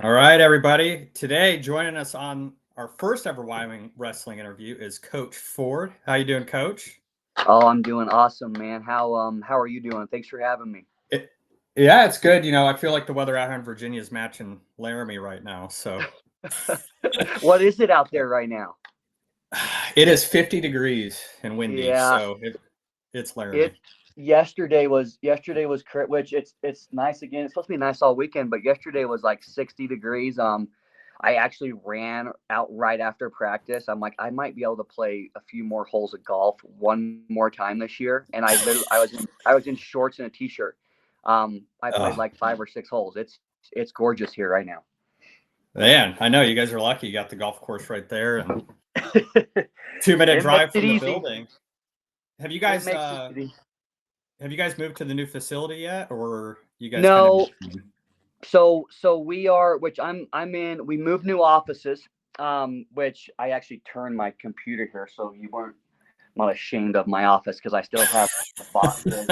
All right, everybody. Today, joining us on our first ever Wyoming Wrestling interview is Coach Ford. How you doing, Coach? Oh, I'm doing awesome, man. How are you doing? Thanks for having me. It, yeah, it's good. I feel like the weather out here in Virginia is matching Laramie right now. So What is it out there right now? it is 50 degrees and windy. Yeah, So it's it Laramie. yesterday was which it's nice again. It's supposed to be nice all weekend, but yesterday was like 60 degrees. I actually ran out right after practice. I'm like, I might be able to play a few more holes of golf one more time this year. And I was in shorts and a t-shirt. I played Oh, like 5 or 6 holes. It's gorgeous here right now. man, I know you guys are lucky. You got the golf course right there and 2 minute It makes drive it from the easy. building. Have you It guys makes it uh easy. have you guys moved to the new facility yet, or you guys kind of No, between? so we are, which I'm in. We moved new offices, which I actually turned my computer here, so you weren't not ashamed of my office because I still have boxes.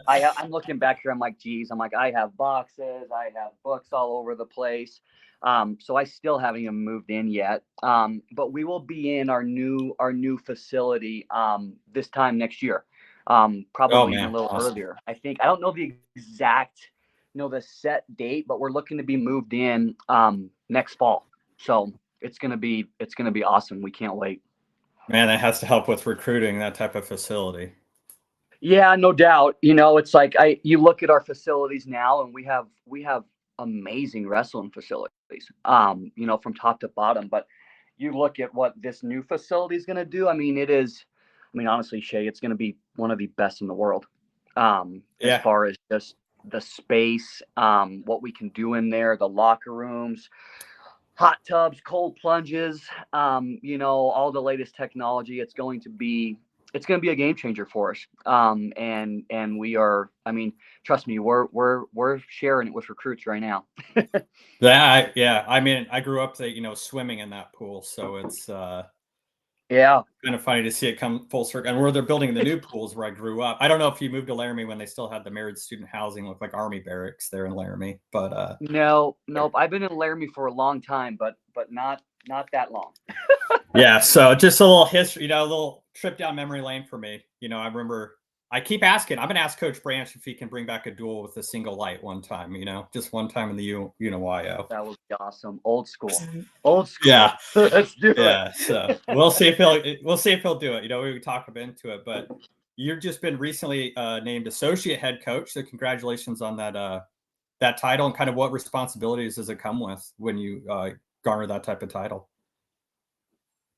I'm looking back here. I'm like, geez, I'm like, I have boxes. I have books all over the place. So I still haven't even moved in yet. But we will be in our new facility this time next year. Oh Probably even a man, little awesome. earlier. I don't know the exact, the set date, but we're looking to be moved in next fall. So it's gonna be awesome. We can't wait. Man, that has to help with recruiting that type of facility. Yeah, no doubt. It's like you look at our facilities now, and we have amazing wrestling facilities. From top to bottom. But you look at what this new facility is going to do. I mean, it is. I mean, honestly, Shay, it's going to be one of the best in the world. As Yeah. far as just the space, what we can do in there, the locker rooms, hot tubs, cold plunges, all the latest technology. It's going to be a game changer for us. And we are. I mean, trust me, we're sharing it with recruits right now. Yeah. I mean, I grew up swimming in that pool, so it's Yeah. kind of funny to see it come full circle. And where they're building the new pools where I grew up. I don't know if you moved to Laramie when they still had the married student housing, look like army barracks there in Laramie, but No, nope. I've been in Laramie for a long time, but not that long. yeah, so just a little history, a little trip down memory lane for me. I remember I keep asking. I'm gonna ask Coach Branch if he can bring back a duel with a single light one time. Just one time in the UNYO. That would be awesome. Old school. Old Yeah, school. Let's do yeah. So it. we'll see if he'll do it. We talk him into it, but you've just been recently named associate head coach. So congratulations on that title, and kind of what responsibilities does it come with when you garner that type of title?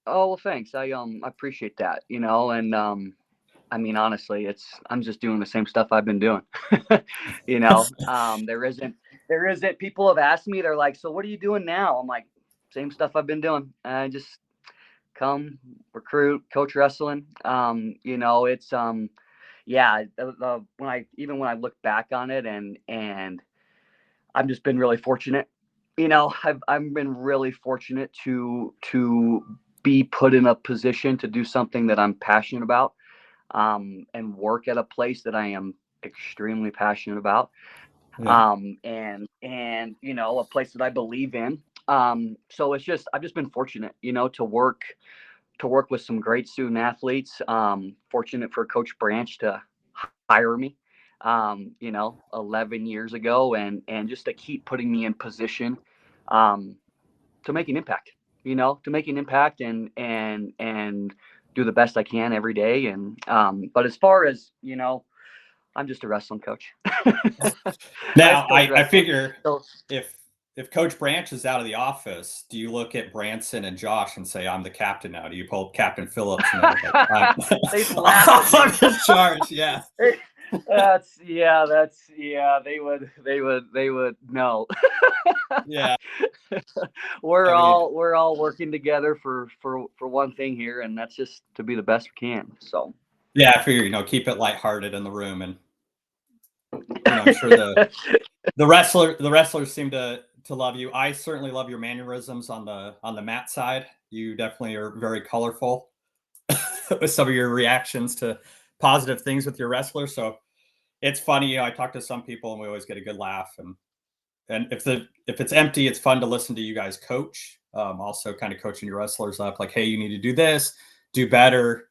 Oh, well, thanks. I appreciate that. And I mean, honestly, I'm just doing the same stuff I've been doing. There isn't. People have asked me. They're like, "So what are you doing now?" I'm like, "Same stuff I've been doing. I just come recruit, coach wrestling." It's yeah. When I look back on it, and I've just been really fortunate. I've been really fortunate to be put in a position to do something that I'm passionate about, and work at a place that I am extremely passionate about, Yeah. and a place that I believe in. So I've just been fortunate, to work with some great student athletes. Fortunate for Coach Branch to hire me, 11 years ago, and just to keep putting me in position, um, to make an impact. To make an impact, and do the best I can every day. And but as far as I'm just a wrestling coach. I Now, still I wrestle. figure So if Coach Branch is out of the office, do you look at Branson and Josh and say, "I'm the captain now"? Do you pull Captain Phillips? Like they'd laugh at I'm me. in charge. Yeah, That's they would no. yeah. we're I mean, all we're all working together for one thing here, and that's just to be the best we can. So yeah. I figure keep it lighthearted in the room, and I'm sure the wrestlers seem to love you. I certainly love your mannerisms on the mat side. You definitely are very colorful with some of your reactions to positive things with your wrestlers. So it's funny. I talk to some people and we always get a good laugh. And and if it's empty, it's fun to listen to you guys coach. Also kind of coaching your wrestlers up, like, hey, you need to do this, do better.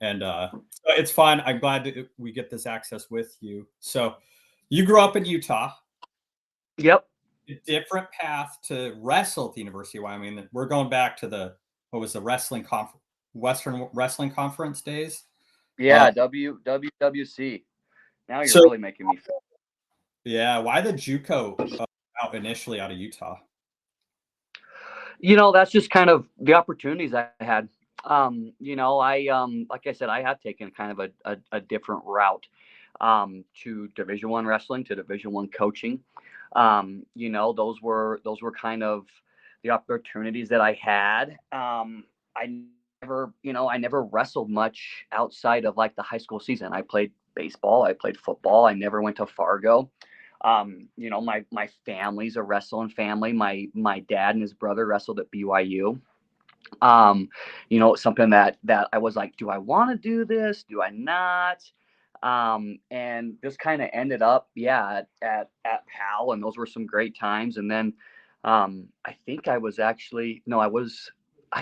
And so it's fun. I'm glad that we get this access with you. So you grew up in Utah. Yep. A different path to wrestle at the University of Wyoming. We're going back to the Western Wrestling Conference days. Yeah, WWC. Now you're So really making me feel. yeah, why the JUCO out initially out of Utah? That's just kind of the opportunities I had. I like I said, I have taken kind of a different route to Division I wrestling, to Division I coaching. Those were kind of the opportunities that I had. I never wrestled much outside of like the high school season. I played baseball, I played football. I never went to Fargo. My family's a wrestling family. My dad and his brother wrestled at BYU. Something that I was like, do I want to do this? Do I not? And just kind of ended up, yeah, at PAL, and those were some great times. And then I think I was actually no, I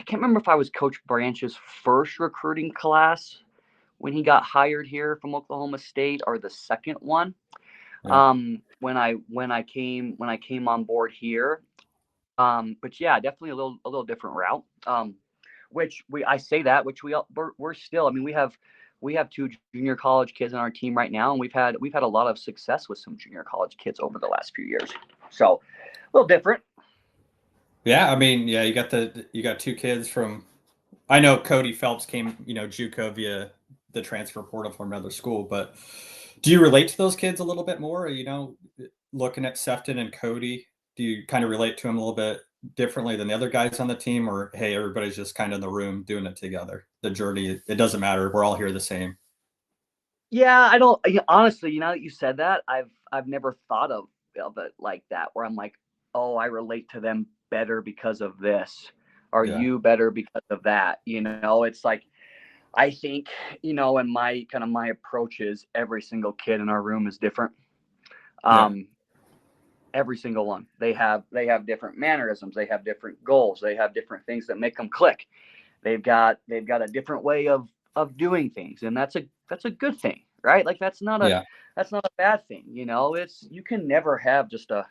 can't remember if I was Coach Branch's first recruiting class when he got hired here from Oklahoma State, or the second one. Yeah. When I came on board here. But yeah, definitely a little different route. Which I say that, which we're still. I mean, we have two junior college kids on our team right now, and we've had a lot of success with some junior college kids over the last few years. So a little different. Yeah, I mean, yeah, you got two kids from. I know Cody Phelps came, JUCO via the transfer portal from another school, but do you relate to those kids a little bit more? Looking at Sefton and Cody, do you kind of relate to them a little bit differently than the other guys on the team, or hey, everybody's just kind of in the room doing it together? The journey, it doesn't matter. We're all here the same. Yeah, I don't honestly. That you said that, I've never thought of it like that, where I'm like, oh, I relate to them better because of this. Are Yeah. you better because of that? It's like, I think, and my approach is every single kid in our room is different. Yeah. Every single one. They have different mannerisms. They have different goals. They have different things that make them click. They've got a different way of doing things, and that's a good thing, right? Like that's not Yeah. a bad thing. It's, you can never have just a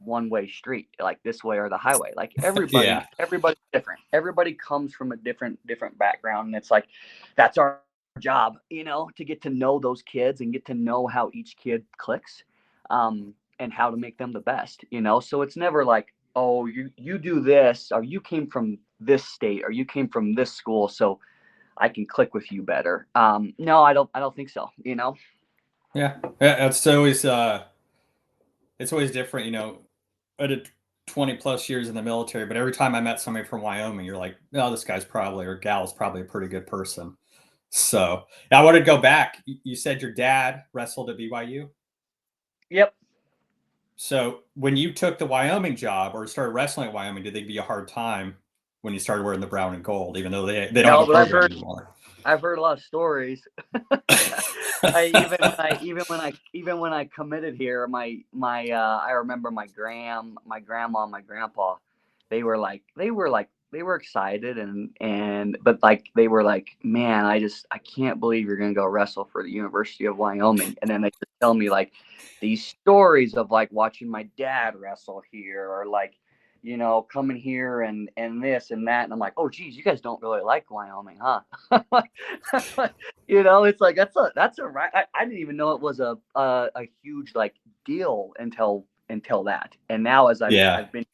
one-way street, like this way or the highway. Like Yeah. everybody's different. Everybody comes from a different background, and it's like that's our job, to get to know those kids and get to know how each kid clicks, and how to make them the best. So it's never like, oh, you do this, or you came from this state, or you came from this school, so I can click with you better. No, I don't think so. Yeah. Yeah. It's always different, I did 20 plus years in the military, but every time I met somebody from Wyoming, you're like, no, this guy's probably, or gal's probably a pretty good person. So I want to go back. You said your dad wrestled at BYU. Yep. So when you took the Wyoming job or started wrestling at Wyoming, did they give you a hard time when you started wearing the brown and gold, even though they don't No, have a but program anymore? I've heard a lot of stories. Even when I committed here, I remember my grandma, my grandpa, they were excited, but like they were like, man, I can't believe you're gonna go wrestle for the University of Wyoming. And then they just tell me like these stories of like watching my dad wrestle here, or like, coming here and this and that. And I'm like, oh, geez, you guys don't really like Wyoming, huh? It's like that's a right. I didn't even know it was a huge like deal until that. And now as Yeah. I've been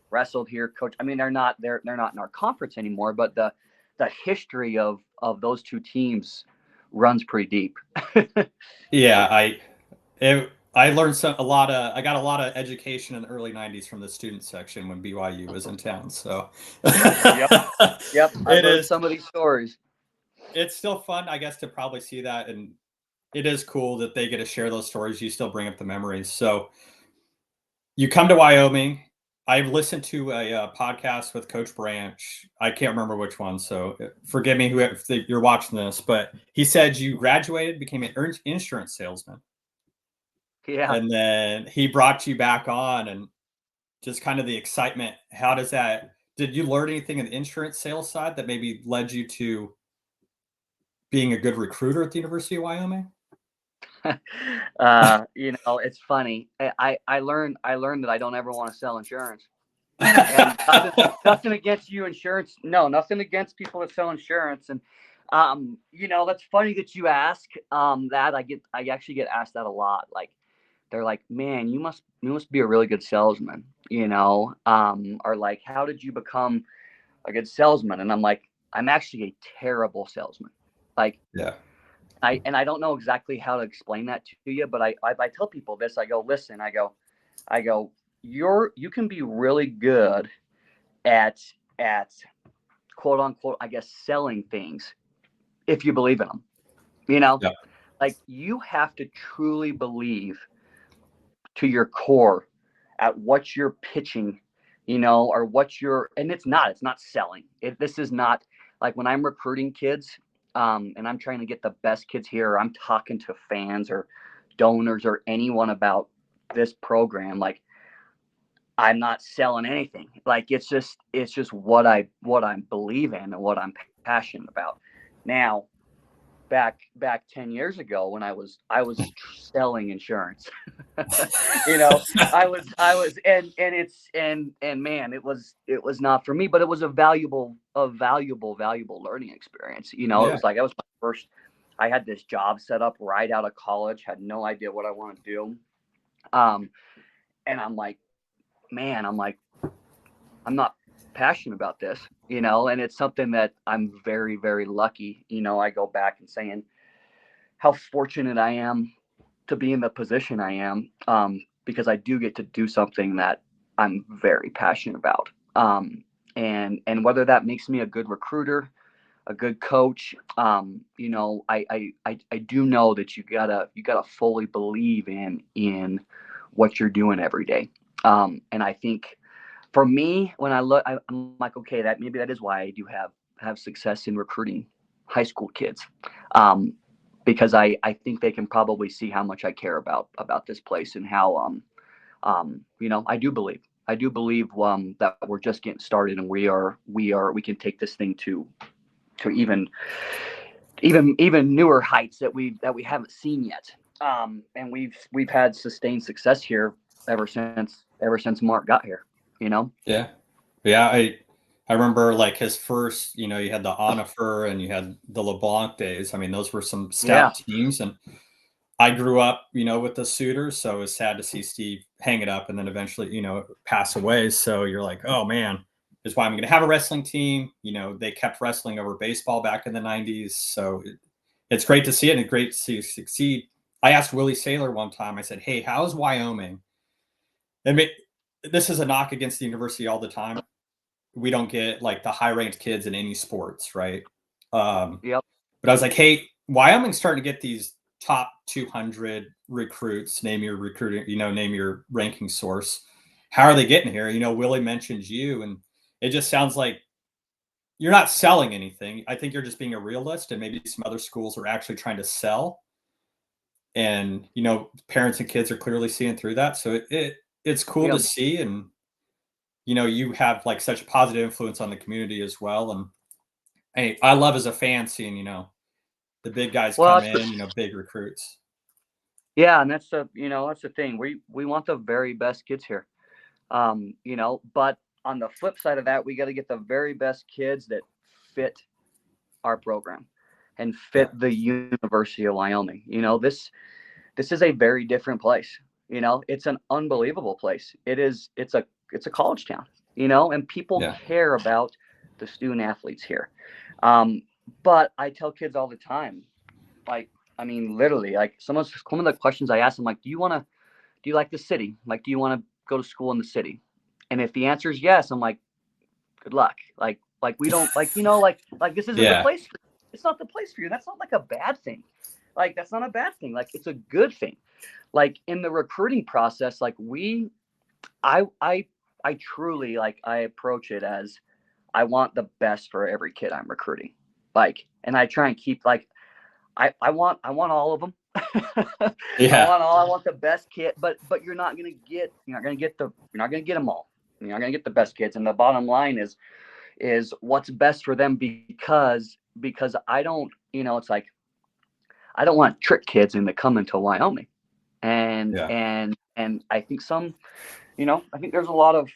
wrestled here, coach. I mean, they're not in our conference anymore, but the history of those two teams runs pretty deep. Yeah. I learned I got a lot of education in the early 90s from the student section when BYU was in town. So Yep. Yep. I've it heard is, some of these stories. it's still fun, I guess, to probably see that. And it is cool that they get to share those stories. You still bring up the memories. So you come to Wyoming. I've listened to a podcast with Coach Branch. I can't remember which one, so forgive me if you're watching this. But he said you graduated, became an insurance salesman. Yeah. and then he brought you back on, and just kind of the excitement. How does that? Did you learn anything in the insurance sales side that maybe led you to being a good recruiter at the University of Wyoming? It's funny. I learned that I don't ever want to sell insurance. And nothing against you insurance. No, nothing against people that sell insurance. And that's funny that you ask that. I actually get asked that a lot. Like they're like, man, you must be a really good salesman, or like, how did you become a good salesman? And I'm like, I'm actually a terrible salesman. Like Yeah. I don't know exactly how to explain that to you, but I tell people this. I go, listen, I go, you can be really good at quote unquote, I guess, selling things if you believe in them. You know, Yeah. like you have to truly believe to your core at what you're pitching, or and it's not selling. This is not like when I'm recruiting kids, and I'm trying to get the best kids here, or I'm talking to fans or donors or anyone about this program. Like I'm not selling anything. Like it's just what I believe in and what I'm passionate about. Now, back 10 years ago when I was selling insurance. I was and man, it was not for me, but it was a valuable learning experience. It Yeah. was like I was my first. I had this job set up right out of college, had no idea what I want to do. Um, and I'm like, man, I'm not passionate about this, and it's something that I'm very, very lucky. I go back and saying how fortunate I am to be in the position I am, because I do get to do something that I'm very passionate about. And whether that makes me a good recruiter, a good coach, I do know that you gotta fully believe in what you're doing every day. And I think for me, when I look, I'm like, okay, that is why I do have success in recruiting high school kids, um, because I think they can probably see how much I care about this place and how I do believe that we're just getting started and we can take this thing to even newer heights that we haven't seen yet. And we've had sustained success here ever since Mark got here. You know. Yeah. Yeah. I remember like his first, you had the Onifer and you had the LeBlanc days. I mean, those were some Yeah. stout teams. And I grew up, with the Suitors. So it was sad to see Steve hang it up and then eventually, pass away. So you're like, oh man, this is why I'm going to have a wrestling team. They kept wrestling over baseball back in the 90s. So it's great to see it and great to see you succeed. I asked Willie Saylor one time, I said, hey, how's Wyoming? And this is a knock against the university all the time. We don't get like the high ranked kids in any sports, right? Yep. But I was like, hey, Wyoming's starting to get these top 200 recruits. Name your recruiting, name your ranking source. How are they getting here? Willie mentioned you, and it just sounds like you're not selling anything. I think you're just being a realist, and maybe some other schools are actually trying to sell. And parents and kids are clearly seeing through that. So it's cool to Yep. see, and you have like such a positive influence on the community as well. And hey, I love as a fan seeing the big guys Well, come that's in, big recruits. yeah, and that's the thing. We want the very best kids here. But on the flip side of that, we got to get the very best kids that fit our program and Yeah, fit the University of Wyoming. This is a very different place. It's an unbelievable place. It's a college town, and people yeah, care about the student athletes here. Um, but I tell kids all the time, like, I mean, literally, like some of the questions I ask them, like, do you like the city? Like, do you want to go to school in the city? And if the answer is yes, I'm like, good luck. Like we don't like this isn't the yeah, place for you. It's not the place for you. That's not like a bad thing. Like that's not a bad thing. Like it's a good thing. Like in the recruiting process, like I truly like I approach it as I want the best for every kid I'm recruiting. Like, and I try and keep like I want all of them. Yeah. I want the best kid, but you're not gonna get them all. You're not gonna get the best kids. And the bottom line is what's best for them, because I don't, it's like I don't want to trick kids into coming to Wyoming. And Yeah. and I think I think there's a lot of,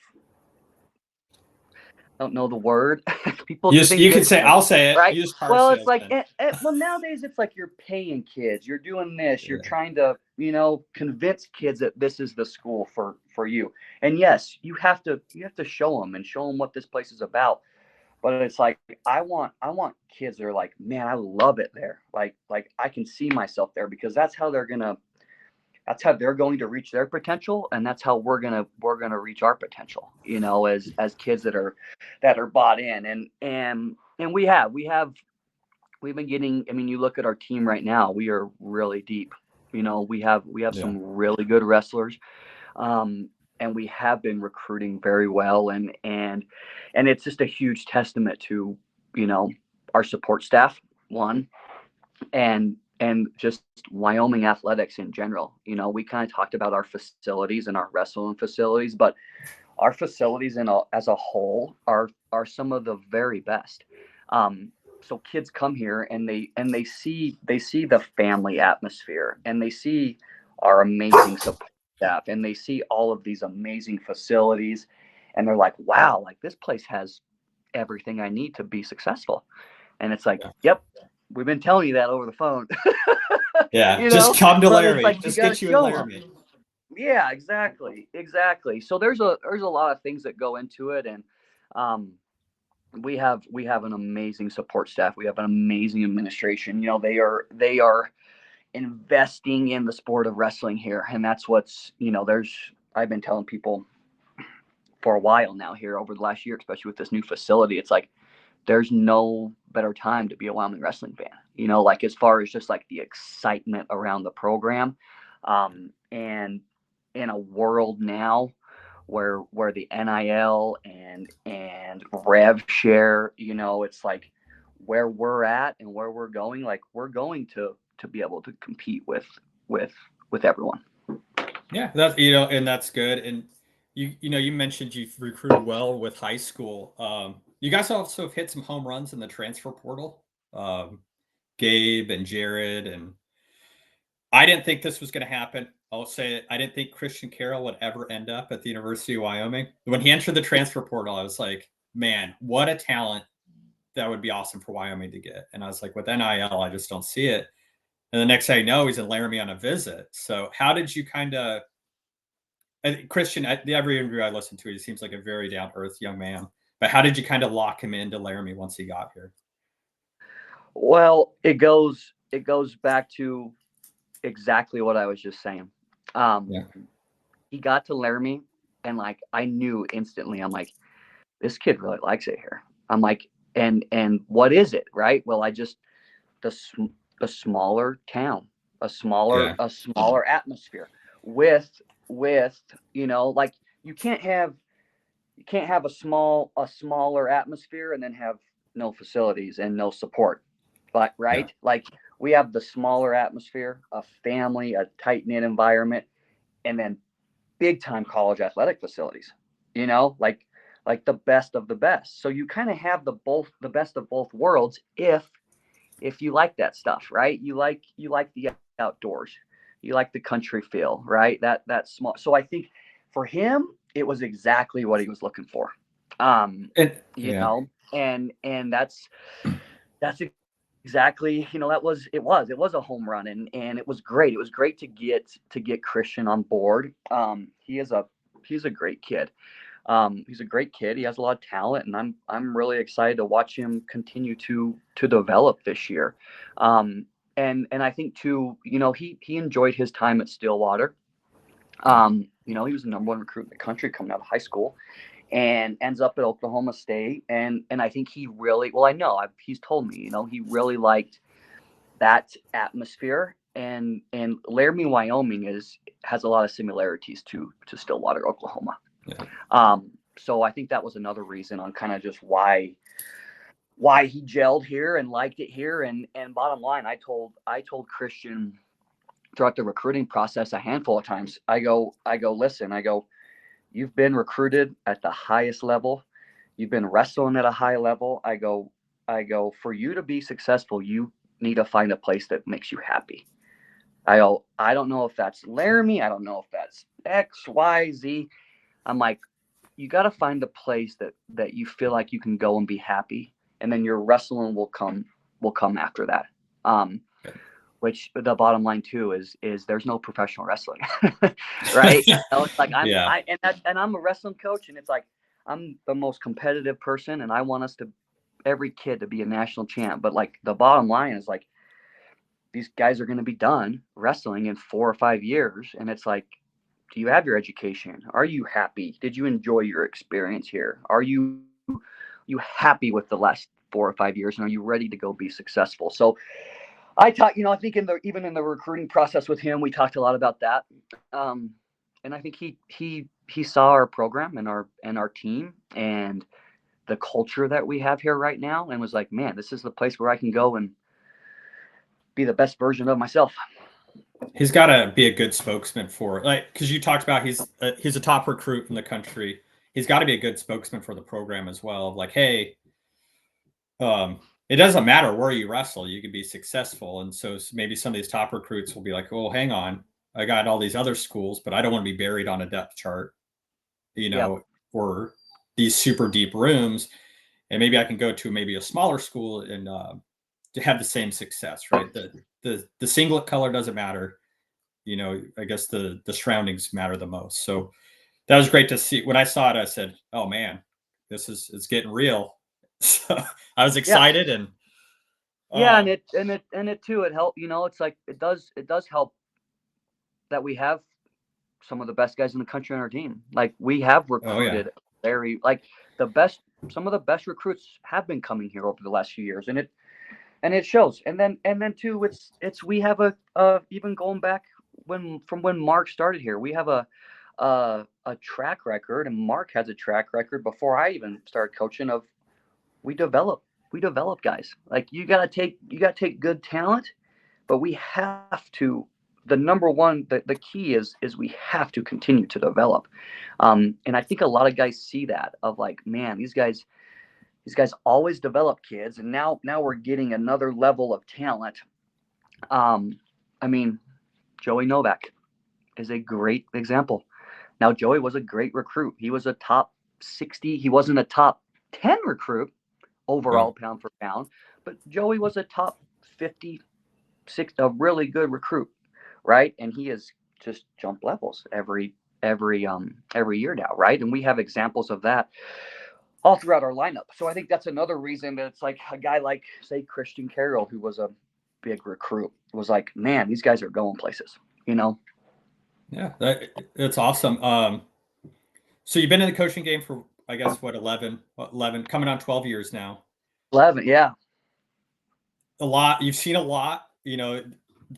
I don't know the word. People think You can that, say, I'll say it. right? Used car Well, it's like, salesman. well, nowadays it's like you're paying kids, you're doing this, you're Yeah. trying to, convince kids that this is the school for you. And yes, you have to show them what this place is about. But it's like, I want kids that are like, man, I love it there. Like I can see myself there, because that's how they're going to reach their potential, and that's how we're gonna reach our potential, as kids that are bought in. And we've been getting, I mean, you look at our team right now, we are really deep. We have Yeah. some really good wrestlers, and we have been recruiting very well, and it's just a huge testament to, our support staff, one, and just Wyoming athletics in general. We kind of talked about our facilities and our wrestling facilities, but our facilities as a whole are some of the very best. So kids come here and they see the family atmosphere, and they see our amazing support staff, and they see all of these amazing facilities, and they're like, wow, like this place has everything I need to be successful. And it's like, Yeah. yep, we've been telling you that over the phone. Yeah. Just come to But it's Laramie. like, you Just got to get you in show them. Laramie. Yeah, exactly. So there's a lot of things that go into it, and we have an amazing support staff. We have an amazing administration. They are investing in the sport of wrestling here, and that's what's, I've been telling people for a while now here over the last year, especially with this new facility. It's like, there's no better time to be a Wyoming wrestling fan. Like, as far as just like the excitement around the program, and in a world now where the NIL and rev share, it's like where we're at and where we're going. Like, we're going to be able to compete with everyone. Yeah, and that's good. And you mentioned you've recruited well with high school. You guys also have hit some home runs in the transfer portal. Gabe and Jared, and I didn't think this was going to happen. I'll say it. I didn't think Christian Carroll would ever end up at the University of Wyoming. When he entered the transfer portal, I was like, man, what a talent. That would be awesome for Wyoming to get. And I was like, with NIL, I just don't see it. And the next thing I know, he's in Laramie on a visit. So how did you kind of, Christian, every interview I listened to, he seems like a very down-to-earth young man. But how did you kind of lock him into Laramie once he got here? Well, it goes back to exactly what I was just saying. Yeah. He got to Laramie, and like, I knew instantly. I'm like, this kid really likes it here. I'm like, and what is it, right? Well, the smaller town, a smaller atmosphere with like, you can't have a smaller atmosphere and then have no facilities and no support. But right, Yeah. like, we have the smaller atmosphere, a family, a tight knit environment, and then big time college athletic facilities. Like the best of the best. So you kind of have the best of both worlds if you like that stuff, right? You like the outdoors, you like the country feel, right? That small. So I think for him, it was exactly what he was looking for. And that's exactly, it was a home run, and it was great. It was great to get Christian on board. He's a great kid. He's a great kid. He has a lot of talent, and I'm really excited to watch him continue to develop this year. And I think too, he enjoyed his time at Stillwater. He was the number one recruit in the country coming out of high school, and ends up at Oklahoma State. And I think he really, well, I know he's told me, he really liked that atmosphere. And Laramie, Wyoming has a lot of similarities to Stillwater, Oklahoma. Yeah. So I think that was another reason on kind of just why he gelled here and liked it here. And bottom line, I told Christian throughout the recruiting process a handful of times. I go, listen, you've been recruited at the highest level. You've been wrestling at a high level. For you to be successful, you need to find a place that makes you happy. I don't know if that's Laramie. I don't know if that's X, Y, Z. I'm like, you got to find a place that you feel like you can go and be happy, and then your wrestling will come after that. Which the bottom line too is there's no professional wrestling, right? It's like Yeah. I'm a wrestling coach, and it's like I'm the most competitive person, and I want every kid to be a national champ. But like the bottom line is like these guys are going to be done wrestling in 4 or 5 years, and it's like, do you have your education? Are you happy? Did you enjoy your experience here? Are you happy with the last 4 or 5 years, and are you ready to go be successful? So I think even in the recruiting process with him, we talked a lot about that. And I think he saw our program and our team and the culture that we have here right now, and was like, man, this is the place where I can go and be the best version of myself. He's got to be a good spokesman for, like, because you talked about he's a top recruit in the country. He's got to be a good spokesman for the program as well. Of like, hey, it doesn't matter where you wrestle, you can be successful. And so maybe some of these top recruits will be like, oh, hang on, I got all these other schools, but I don't want to be buried on a depth chart, or these super deep rooms. And maybe I can go to maybe a smaller school and to have the same success, right? The singlet color doesn't matter. I guess the surroundings matter the most. So that was great to see. When I saw it, I said, oh man, it's getting real. So I was excited. Yeah. And and it too, it helped, it's like it does help that we have some of the best guys in the country on our team. Like we have recruited some of the best recruits have been coming here over the last few years, and it shows. And then too, we have even going back from when Mark started here, we have a track record, and Mark has a track record before I even started coaching of we develop guys. Like you gotta take good talent, but we have to. The number one, the key is we have to continue to develop, and I think a lot of guys see that of like, man, these guys always develop kids, and now we're getting another level of talent. I mean, Joey Novak is a great example. Now, Joey was a great recruit. He was a top 60. He wasn't a top 10 recruit overall pound for pound, but Joey was a top 56, a really good recruit, right? And he has just jumped levels every year now, right? And we have examples of that all throughout our lineup. So I think that's another reason that it's like a guy like, say, Christian Carroll, who was a big recruit, was like, man, these guys are going places, Yeah, that's awesome. So you've been in the coaching game for, I guess, 11, coming on 12 years now. 11, yeah. A lot. You've seen a lot,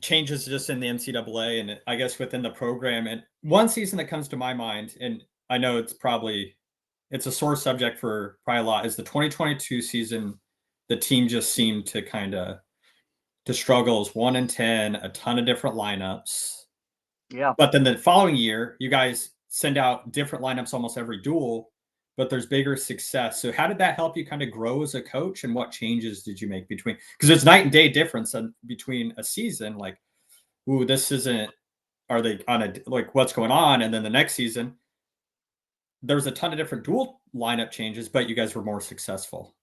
changes just in the NCAA and I guess within the program. And one season that comes to my mind, and I know it's a sore subject for probably a lot, is the 2022 season. The team just seemed to kind of to struggle as 1-10, a ton of different lineups. Yeah. But then the following year, you guys send out different lineups almost every duel, but there's bigger success. So how did that help you kind of grow as a coach, and what changes did you make between, because there's night and day difference between a season, like, ooh, this isn't, are they on a, like, what's going on? And then the next season, there's a ton of different dual lineup changes, but you guys were more successful.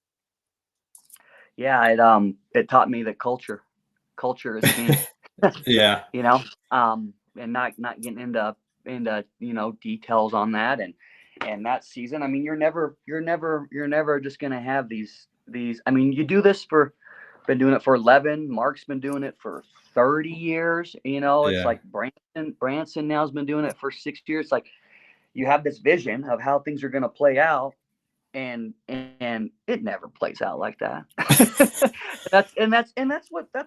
Yeah, it taught me that culture is king. Yeah. And not getting into details on that, and that season, I mean, you're never just gonna have these. I mean, you do this been doing it for 11. Mark's been doing it for 30 years. It's like Branson now has been doing it for 6 years. It's like you have this vision of how things are gonna play out, and it never plays out like that. that's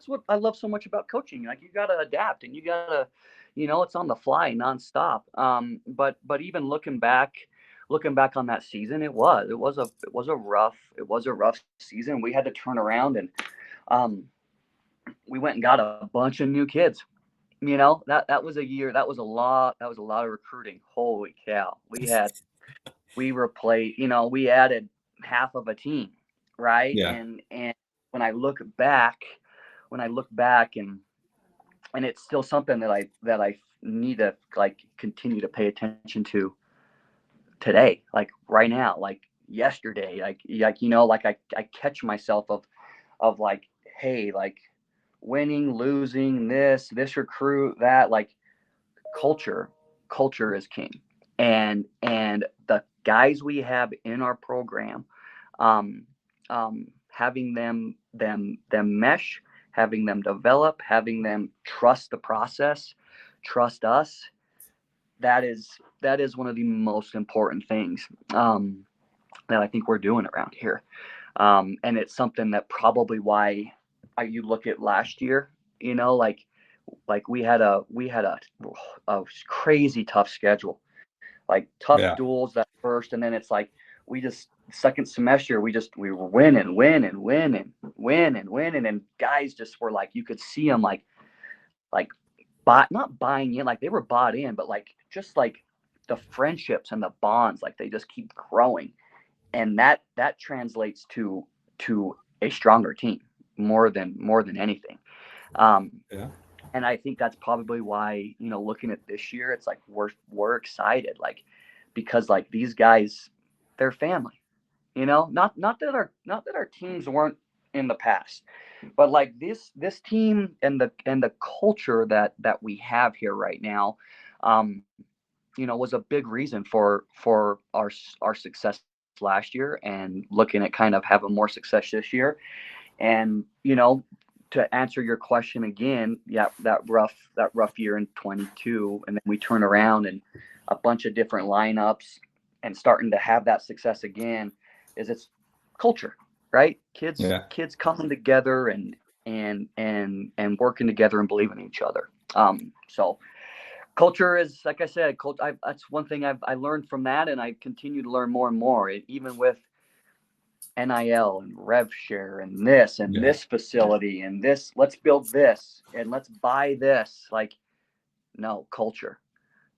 what I love so much about coaching. Like, you got to adapt, and you got to, it's on the fly nonstop. But even looking back on that season, it was a rough season. We had to turn around, and we went and got a bunch of new kids, You know, that was a year. That was a lot of recruiting. Holy cow. We replaced, we added half of a team, right? Yeah. And when I look back, and it's still something that I need to like continue to pay attention to today, like right now, like yesterday, like I catch myself of like, hey, like winning, losing, this recruit, that, like culture, culture is king. And the guys we have in our program, um, having them mesh, having them develop, having them trust the process, trust us. That is one of the most important things, that I think we're doing around here. And it's something that probably why you look at last year, like we had a crazy tough schedule, like tough Yeah. duels that first, and then it's like we just second semester we were winning, winning, winning, winning, winning, and guys just were like, you could see them like not buying in, like they were bought in, but like just like the friendships and the bonds, like they just keep growing, and that translates to a stronger team more than anything. Um, Yeah. and I think that's probably why, looking at this year, it's like we're excited, like because like these guys, they're family. Not that our teams weren't in the past, but like this team and the culture that we have here right now, um, was a big reason for our success last year, and looking at kind of having more success this year. And to answer your question again, yeah, that rough year in 22, and then we turn around and a bunch of different lineups and starting to have that success again, is it's culture, right? Kids Yeah. kids coming together and working together and believing in each other. So culture is, like I said, that's one thing I learned from that, and I continue to learn more and more, even with NIL and rev share and this and Yeah. this facility and this, let's build this and let's buy this. Like, no, culture.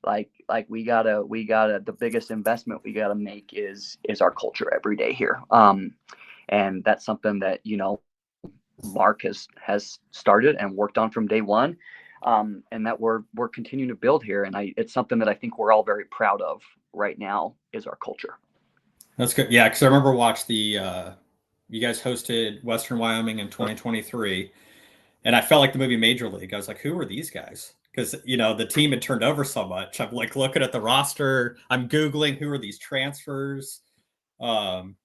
Like we gotta the biggest investment we gotta make is our culture every day here. And that's something that, Mark has started and worked on from day one. And that we're continuing to build here. And it's something that I think we're all very proud of right now, is our culture. That's good. Yeah, because I remember watched the you guys hosted Western Wyoming in 2023, and I felt like the movie Major League. I was like, who are these guys? Because the team had turned over so much. I'm like looking at the roster. I'm googling who are these transfers, um,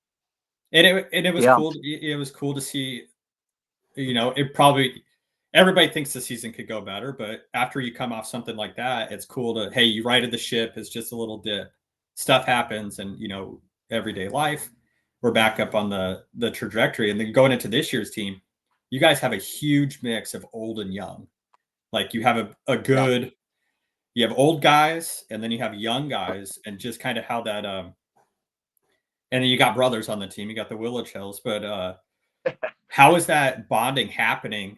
and it was Yeah. cool. It was cool to see. It probably everybody thinks the season could go better, but after you come off something like that, it's cool to, hey, you righted the ship. It's just a little dip. Stuff happens, and everyday life. We're back up on the trajectory, and then going into this year's team, you guys have a huge mix of old and young. Like you have a Yeah. good, you have old guys, and then you have young guys, and just kind of how that and then you got brothers on the team. You got the Willage Hills, but how is that bonding happening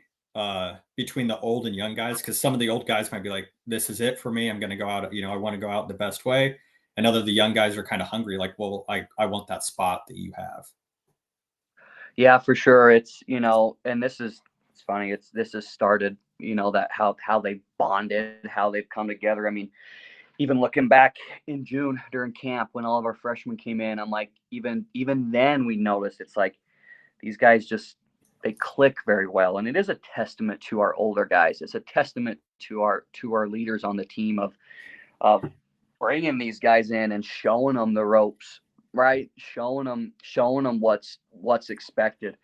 between the old and young guys? Because some of the old guys might be like, "This is it for me. I'm going to go out. I want to go out the best way." And other the young guys are kind of hungry, like, "Well, I want that spot that you have." Yeah, for sure. And it's funny. This has started, that how they bonded, how they've come together. I mean, even looking back in June during camp when all of our freshmen came in, I'm like, even then we noticed it's like these guys just, they click very well, and it is a testament to our older guys. It's a testament to our leaders on the team of bringing these guys in and showing them the ropes, right? Showing them what's expected.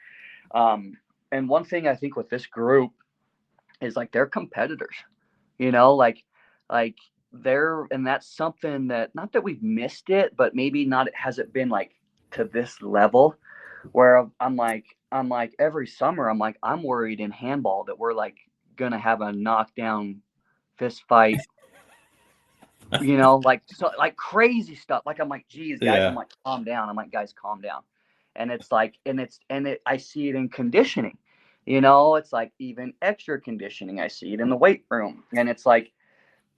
Um, and one thing I think with this group is like they're competitors, like and that's something that, not that we've missed it, but maybe not, it hasn't been like to this level, where I'm like every summer, I'm like, I'm worried in handball that we're like gonna have a knockdown fist fight, like, so, like crazy stuff. Like, I'm like, geez, guys, I'm Yeah. like, calm down. I'm like, guys, calm down. And it's like, I see it in conditioning. It's like even extra conditioning. I see it in the weight room, and it's like,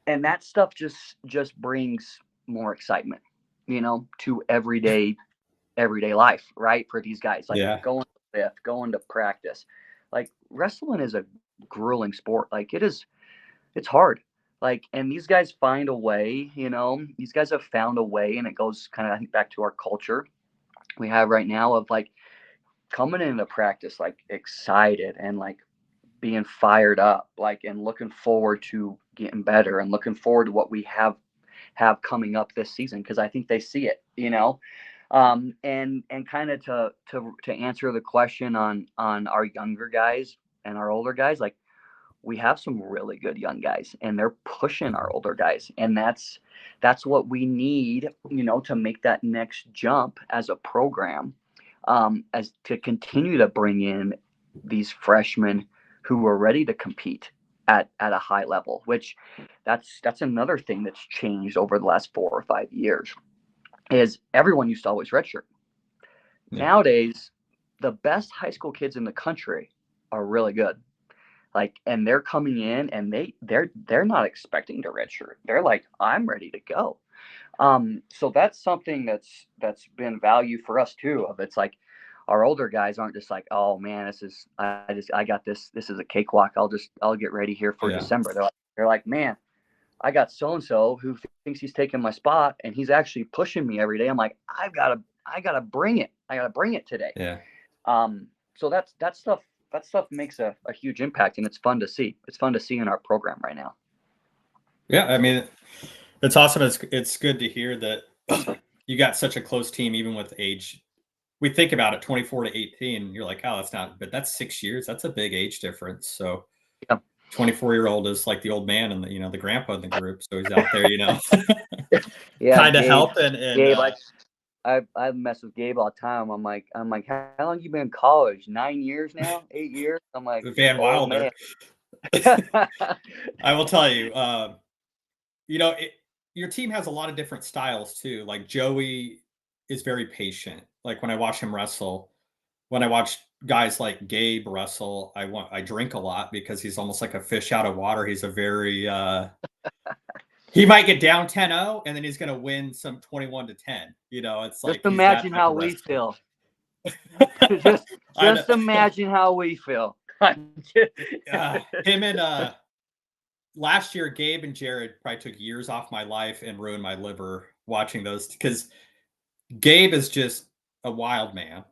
and that stuff just brings more excitement, to everyday life, right? For these guys, like Yeah. going to lift, going to practice. Like wrestling is a grueling sport. Like it's hard. Like, and these guys find a way, these guys have found a way, and it goes kind of, I think, back to our culture we have right now of like coming into practice, like excited and like being fired up, like, and looking forward to getting better and looking forward to what we have coming up this season. Cause I think they see it, and kind of to answer the question on our younger guys and our older guys, like we have some really good young guys and they're pushing our older guys, and that's what we need, to make that next jump as a program, as to continue to bring in these freshmen who are ready to compete at a high level, which that's another thing that's changed over the last 4 or 5 years is everyone used to always redshirt. Yeah. Nowadays, the best high school kids in the country are really good. Like, and they're coming in and they're not expecting to redshirt. They're like, I'm ready to go. So that's something that's been value for us too. Of it's like our older guys aren't just like, oh man, I got this. This is a cakewalk. I'll get ready here for Yeah. December. They're like, man, I got so and so who thinks he's taking my spot and he's actually pushing me every day. I'm like, I gotta bring it. I gotta bring it today. Yeah. So that stuff makes a huge impact, and it's fun to see. It's fun to see in our program right now. Yeah. I mean, it's awesome. It's good to hear that you got such a close team, even with age. We think about it, 24 to 18. You're like, oh, that's not, but that's 6 years. That's a big age difference. So Yeah. 24-year-old is like the old man and the grandpa in the group. So he's out there, Yeah, kind of Gabe. helping. And Gabe, I mess with Gabe all the time. I'm like, how long you been in college? 9 years now? 8 years? I'm like, Van oh Wilder, man. I will tell you, you know, it, your team has a lot of different styles too. Like Joey is very patient. Like when I watch him wrestle, when I watch guys like Gabe wrestle, I drink a lot because he's almost like a fish out of water. He's a very he might get down 10-0 and then he's going to win some 21-10. It's Just like he's that imagine type how of we wrestler. feel. just I know. just imagine how we feel. Him and last year, Gabe and Jared probably took years off my life and ruined my liver watching those because Gabe is just a wild man.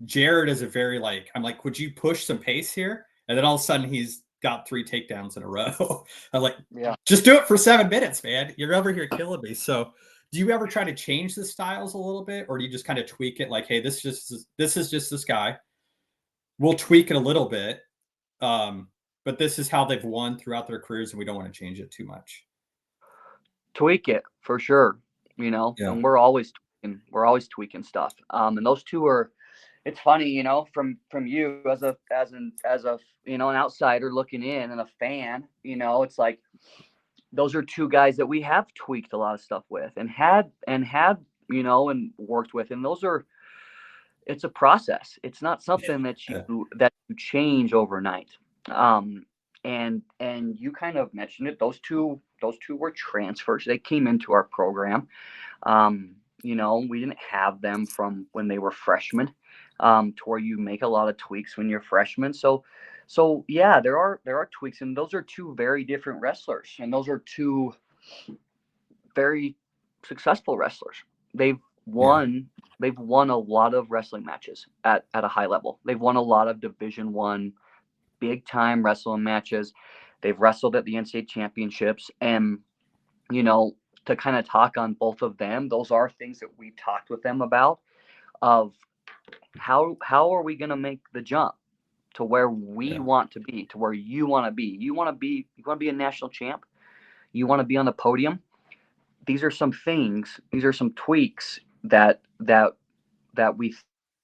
Jared is a very like, I'm like, would you push some pace here? And then all of a sudden he's got 3 takedowns in a row. I'm like, Yeah. just do it for 7 minutes, man. You're over here killing me. So do you ever try to change the styles a little bit, or do you just kind of tweak it like, hey, this is just this guy? We'll tweak it a little bit. But this is how they've won throughout their careers, and we don't want to change it too much. Tweak it for sure, Yeah. and we're always tweaking stuff. And those two are, it's funny, from you as a an outsider looking in and a fan, it's like those are two guys that we have tweaked a lot of stuff with and had and worked with, and it's a process. It's not something Yeah. that you change overnight. Um, and you kind of mentioned it. Those two were transfers. They came into our program. We didn't have them from when they were freshmen, to where you make a lot of tweaks when you're freshmen. So yeah, there are tweaks, and those are two very different wrestlers, and those are two very successful wrestlers. They've Yeah. won they've won a lot of wrestling matches at a high level. They've won a lot of Division 1 big time wrestling matches. They've wrestled at the NCAA championships, and you know to kind of talk on both of them, those are things that we talked with them about, of how are we going to make the jump to where we Yeah. want to be, to where you want to be. You want to be a national champ. You want to be on the podium. These are some tweaks that we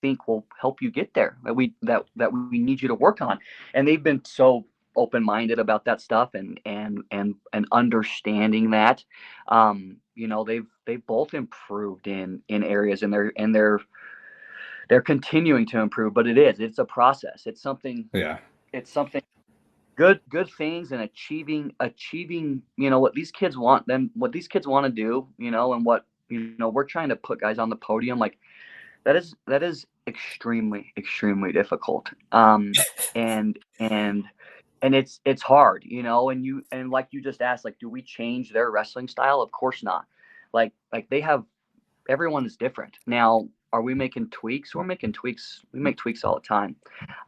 think will help you get there, that we need you to work on. And they've been so open-minded about that stuff, and understanding that. They've both improved in areas, and they're they're continuing to improve, but it's a process. It's something Yeah. good things, and achieving, what these kids want to do, and what, we're trying to put guys on the podium. Like, that is extremely, extremely difficult. And it's hard, and like you just asked, like, do we change their wrestling style? Of course not. Like everyone is different. Now, are we making tweaks? We're making tweaks. We make tweaks all the time.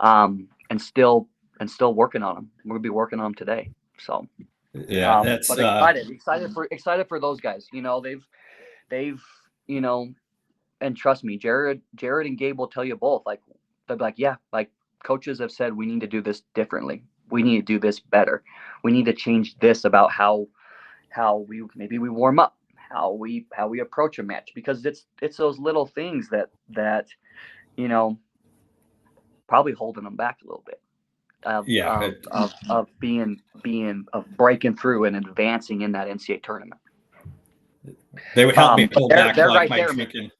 And still working on them. We'll be working on them today. So, Yeah, that's but excited for those guys. They've, and trust me, Jared and Gabe will tell you both. Like, they'll be like, yeah, like, coaches have said we need to do this differently. We need to do this better. We need to change this about how we warm up, how we approach a match, because it's those little things that probably holding them back a little bit of breaking through and advancing in that NCAA tournament. They would help me hold back they're like right my there, drinking.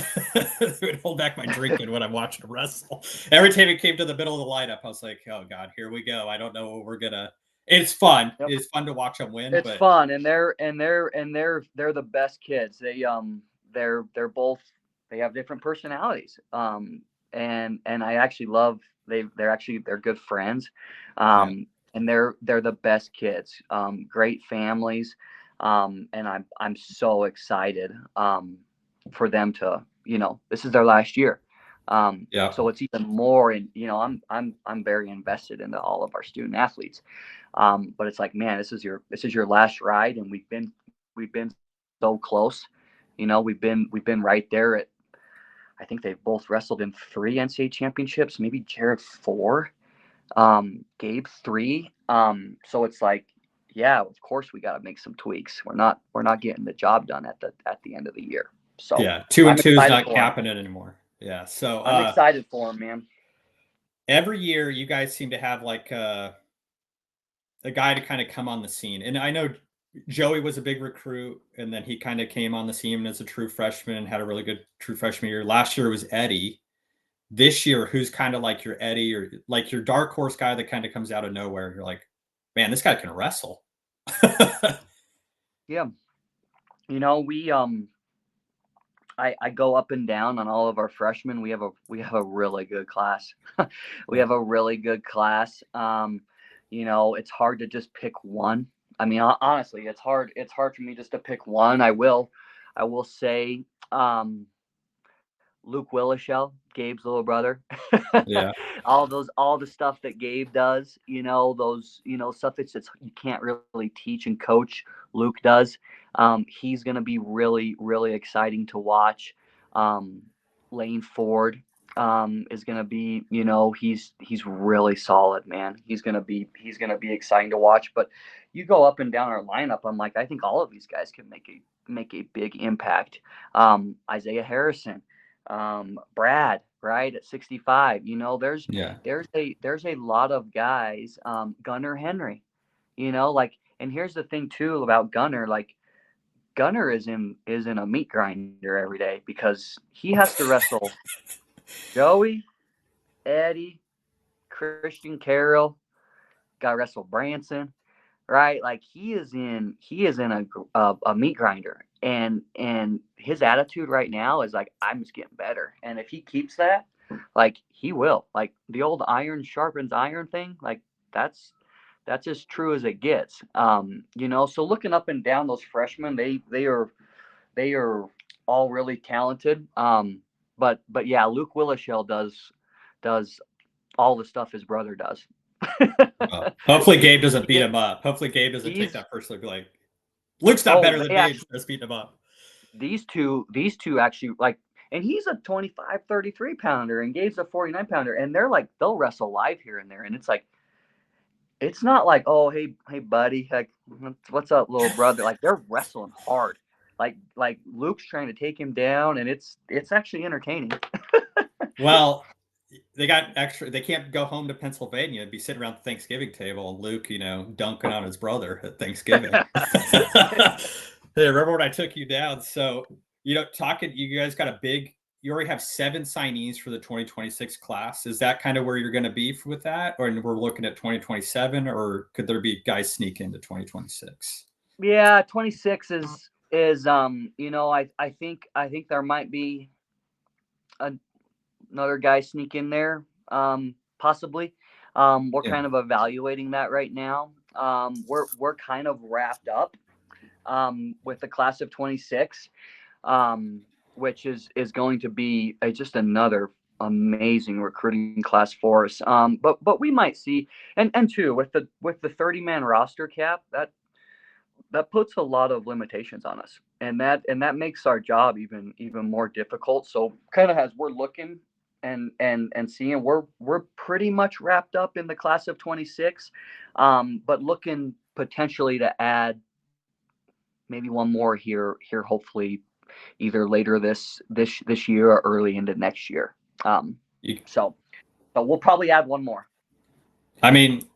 They would hold back my drinking when I'm watching a wrestle. Every time it came to the middle of the lineup, I was like, "Oh God, here we go." I don't know what we're gonna. It's fun. Yep. It's fun to watch them win. It's fun, and they're the best kids. They're both, they have different personalities. And I actually love, they're good friends. And they're the best kids. Great families. And I'm so excited for them to, this is their last year. So it's even more, and I'm very invested into all of our student athletes. But it's like, man, this is your last ride, and we've been so close. We've been right there at, I think they've both wrestled in 3 NCAA championships, maybe Jared 4, Gabe 3. So it's like, yeah, of course we got to make some tweaks. We're not getting the job done at the end of the year. So 2 and 2 is not capping it anymore. Yeah. So I'm excited for him, man. Every year you guys seem to have like a guy to kind of come on the scene. And I know Joey was a big recruit, and then he kind of came on the scene as a true freshman and had a really good true freshman year. Last year was Eddie. This year, who's kind of like your Eddie, or like your dark horse guy that kind of comes out of nowhere? You're like, man, this guy can wrestle. Yeah. We I go up and down on all of our freshmen. We have a really good class. We have a really good class. It's hard to just pick one. I mean, honestly, it's hard for me just to pick one. I will say, Luke Willishell, Gabe's little brother. Yeah. all the stuff that Gabe does, those, stuff that's you can't really teach and coach, Luke does. He's going to be really, really exciting to watch. Lane Ford is going to be, he's really solid, man. He's going to be exciting to watch. But you go up and down our lineup, I'm like, I think all of these guys can make a big impact. Isaiah Harrison, Brad, right, at 65. There's a lot of guys. Gunnar Henry, and here's the thing too about Gunnar. Like, Gunnar is in a meat grinder every day, because he has to wrestle Joey, Eddie, Christian Carroll, got to wrestle Branson, right? Like, he is in a meat grinder, and his attitude right now is like, I'm just getting better. And if he keeps that, like, he will. Like, the old iron sharpens iron thing, like, that's as true as it gets. So looking up and down those freshmen, they are all really talented. But yeah, Luke Willishell does all the stuff his brother does. Hopefully Gabe doesn't beat him up. Hopefully Gabe doesn't take that personally. Like, Luke's not better than Gabe. Just beating him up. These two actually, like, and he's a 25, 33 pounder, and Gabe's a 49 pounder, and they're like, they'll wrestle live here and there, and it's like, it's not like, oh, hey buddy, like, what's up, little brother? Like, they're wrestling hard. Like Luke's trying to take him down, and it's actually entertaining. Well, they got extra. They can't go home to Pennsylvania and be sitting around the Thanksgiving table, and Luke, dunking on his brother at Thanksgiving. Hey, remember when I took you down? So, you guys got a big you already have 7 signees for the 2026 class. Is that kind of where you're going to be with that, or we're looking at 2027, or could there be guys sneak into 2026? Yeah, 26 is I think there might be another guy sneak in there, possibly. We're Yeah. kind of evaluating that right now. We're kind of wrapped up with the class of 26, which is going to be just another amazing recruiting class for us. But we might see, and two, with the 30-man roster cap, that puts a lot of limitations on us, and that makes our job even more difficult. So kind of as we're looking and seeing, we're pretty much wrapped up in the class of 26, but looking potentially to add maybe one more here hopefully either later this year or early into next year. You, So we'll probably add one more. I mean,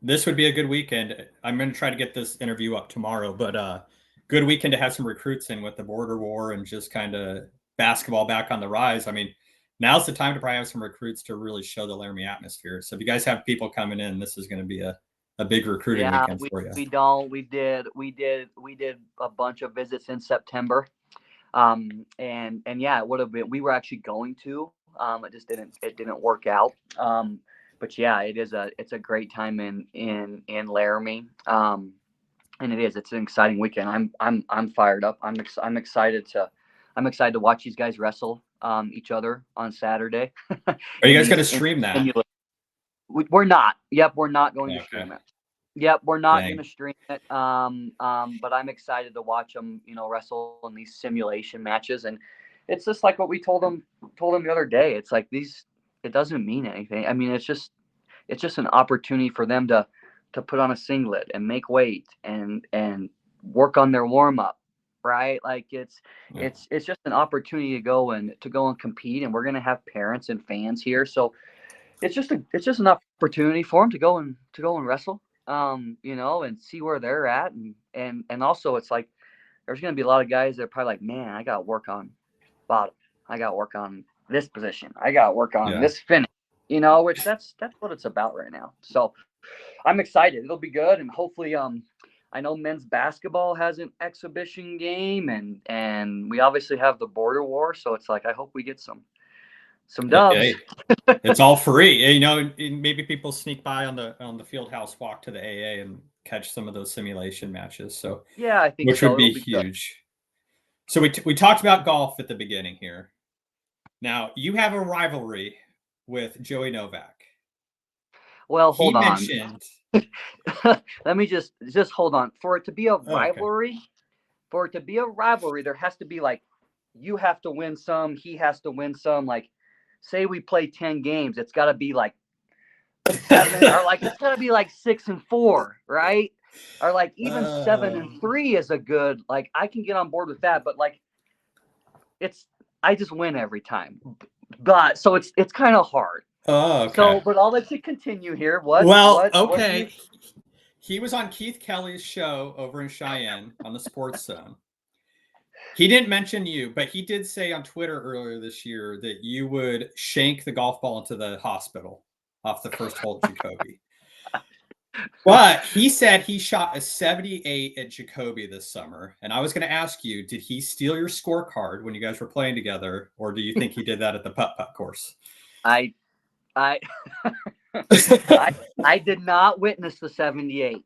this would be a good weekend. I'm going to try to get this interview up tomorrow, but good weekend to have some recruits in with the border war and just kind of basketball back on the rise. I mean, now's the time to probably have some recruits to really show the Laramie atmosphere. So if you guys have people coming in, this is going to be a big recruiting Yeah, weekend for you. we did a bunch of visits in September. And yeah, it would have been, we were actually going to, it didn't work out. But yeah, it's a great time in Laramie. And it's an exciting weekend. I'm fired up. I'm excited to watch these guys wrestle, each other on Saturday. Are you guys going to stream that? We're not. Yep. We're not going to Okay. stream it. Yep, we're not Dang. going to stream it. But I'm excited to watch them, wrestle in these simulation matches, and it's just like what we told them the other day. It's like it doesn't mean anything. I mean, it's just an opportunity for them to put on a singlet and make weight and work on their warm up, right? Like it's just an opportunity to go and compete, and we're going to have parents and fans here, so it's just an opportunity for them to go and wrestle. And see where they're at. And also it's like, there's going to be a lot of guys that are probably like, man, I got to work on bottom. I got to work on this position. I got to work on this finish, which that's what it's about right now. So I'm excited. It'll be good. And hopefully, I know men's basketball has an exhibition game and we obviously have the border war. So it's like, I hope we get some dubs. Hey, it's all free. Maybe people sneak by on the field house walk to the AA and catch some of those simulation matches. So yeah, I think which so. would be huge. Good. So we talked about golf at the beginning here. Now you have a rivalry with Joey Novak. Well, hold on. Mentioned... Let me just hold on. For it to be a rivalry, there has to be like, you have to win some, he has to win some. Like, say we play 10 games, it's got to be like 7, or like it's got to be like 6-4, right? Or like even 7-3 is a good, like, I can get on board with that, but like I just win every time. But so it's kind of hard. Oh, okay. So, but I'll let you continue here. Okay. He was on Keith Kelly's show over in Cheyenne on the Sports Zone. He didn't mention you, but he did say on Twitter earlier this year that you would shank the golf ball into the hospital off the first hole at Jacoby. But he said he shot a 78 at Jacoby this summer. And I was going to ask you, did he steal your scorecard when you guys were playing together? Or do you think he did that at the putt-putt course? I did not witness the 78.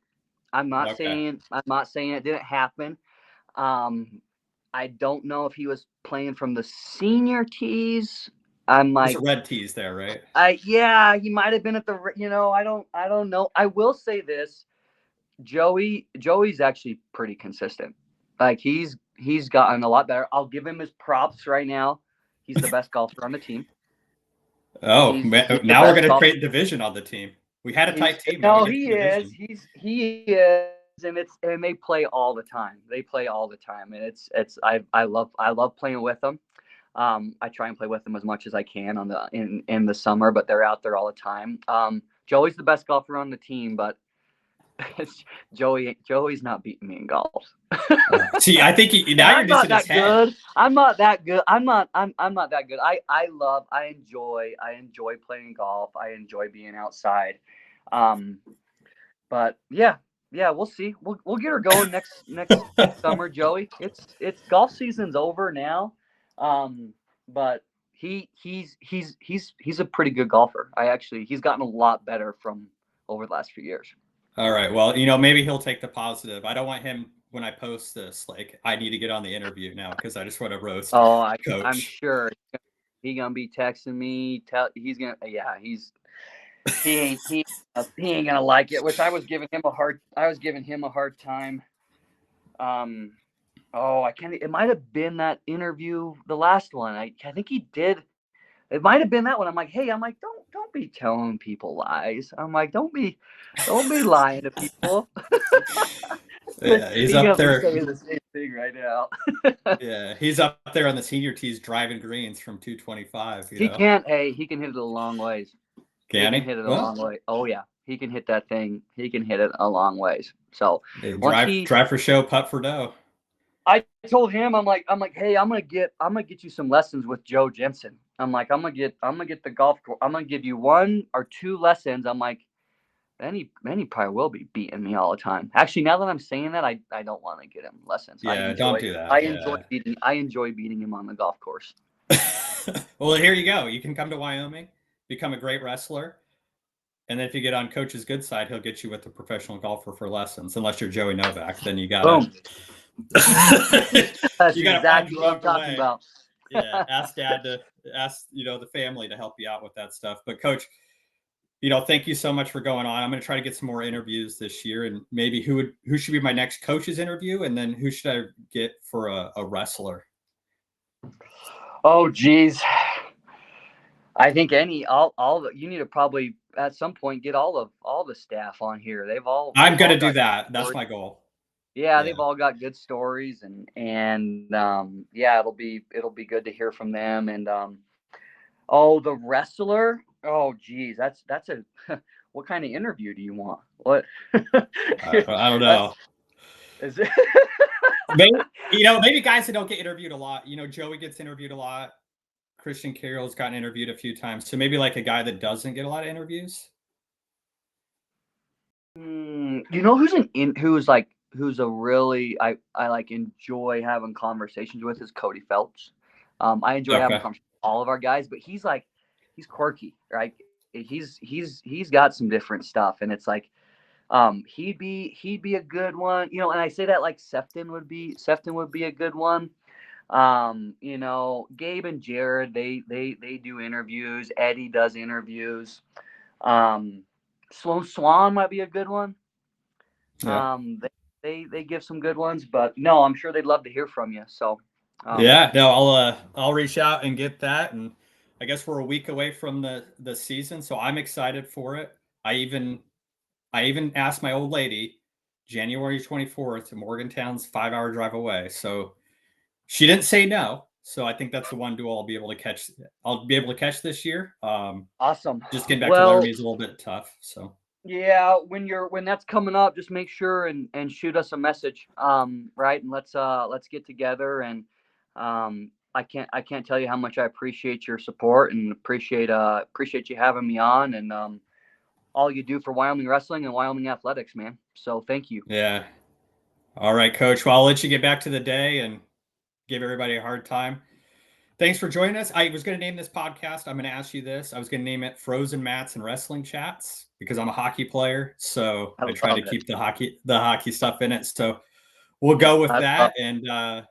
I'm not saying it didn't happen. I don't know if he was playing from the senior tees. I'm like, there's a red tees there, right? Yeah, he might have been at the, I don't know. I will say this, Joey's actually pretty consistent. Like he's gotten a lot better. I'll give him his props right now. He's the best golfer on the team. Oh, now we're going to create division on the team. We had a tight team. No, he is. He is, and they play all the time. And I love playing with them. I try and play with them as much as I can in the summer, but they're out there all the time. Joey's the best golfer on the team, but Joey's not beating me in golf. See, I think now you're I'm just not in his that head. good. I'm not that good. I'm not that good. I enjoy playing golf. I enjoy being outside. But yeah, we'll see. We'll get her going next summer, Joey. It's golf season's over now. But he's a pretty good golfer. He's gotten a lot better from over the last few years. All right. Well, maybe he'll take the positive. I don't want him when I post this, like, I need to get on the interview now because I just want to roast I'm Coach. sure he's gonna be texting me. He ain't gonna like it. Which I was giving him a hard time. I can't. It might have been that interview, the last one. I think he did. It might have been that one. I'm like, don't be telling people lies. I'm like, don't be lying to people. Yeah, he's up there saying the same thing right now. Yeah, he's up there on the senior tees driving greens from 225. He can hit it a long ways. Can he? Hit it a long way. Oh yeah, he can hit that thing. He can hit it a long ways. So drive for show, putt for dough. I told him, I'm like, hey, I'm gonna get you some lessons with Joe Jensen. I'm like, I'm gonna get the golf course. I'm gonna give you 1 or 2 lessons. I'm like, then he probably will be beating me all the time. Actually, now that I'm saying that, I don't want to get him lessons. Yeah, don't do that. I enjoy beating him on the golf course. Well, here you go. You can come to Wyoming, become a great wrestler, and then if you get on Coach's good side, he'll get you with a professional golfer for lessons. Unless you're Joey Novak, then you got boom. That's you got exactly what I'm talking about. Yeah, ask Dad to ask the family to help you out with that stuff. But Coach, thank you so much for going on. I'm going to try to get some more interviews this year, and maybe who should be my next coach's interview, and then who should I get for a wrestler? Oh, geez. I think you need to probably at some point get all the staff on here. I'm going to do that. That's my goal. Yeah, they've all got good stories, and it'll be good to hear from them. And the wrestler. Oh, geez, that's a what kind of interview do you want? What? I don't know. Is it? maybe guys that don't get interviewed a lot. Joey gets interviewed a lot. Christian Carroll's gotten interviewed a few times. So maybe like a guy that doesn't get a lot of interviews. Who's a really I like enjoy having conversations with is Cody Phelps. I enjoy having conversations with all of our guys, but he's quirky, right? He's got some different stuff, and it's like he'd be a good one, and I say that like Sefton would be a good one. Gabe and Jared, they do interviews. Eddie does interviews. Sloan Swan might be a good one. Yeah. They give some good ones, but no, I'm sure they'd love to hear from you. So I'll reach out and get that. And I guess we're a week away from the season, so I'm excited for it. I even asked my old lady, January 24th, Morgantown's 5-hour drive away. So she didn't say no. So I think that's the one duel I'll be able to catch. I'll be able to catch this year. Awesome. Just getting back to Laramie is a little bit tough. So yeah, when that's coming up, just make sure and shoot us a message. Right, and let's get together. And I can't tell you how much I appreciate your support and appreciate you having me on, and all you do for Wyoming wrestling and Wyoming athletics, man. So thank you. Yeah. All right, Coach. Well, I'll let you get back to the day and give everybody a hard time. Thanks for joining us. I was going to name this podcast. I'm going to ask you this. I was going to name it Frozen Mats and Wrestling Chats because I'm a hockey player. So I try to keep the hockey stuff in it. So we'll go with that. And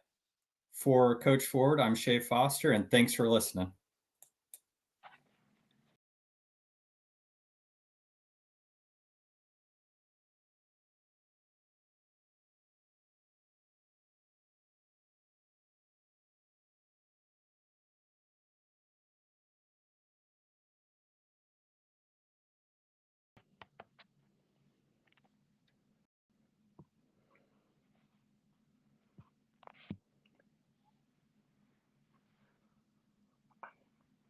for Coach Ford, I'm Shea Foster, and thanks for listening.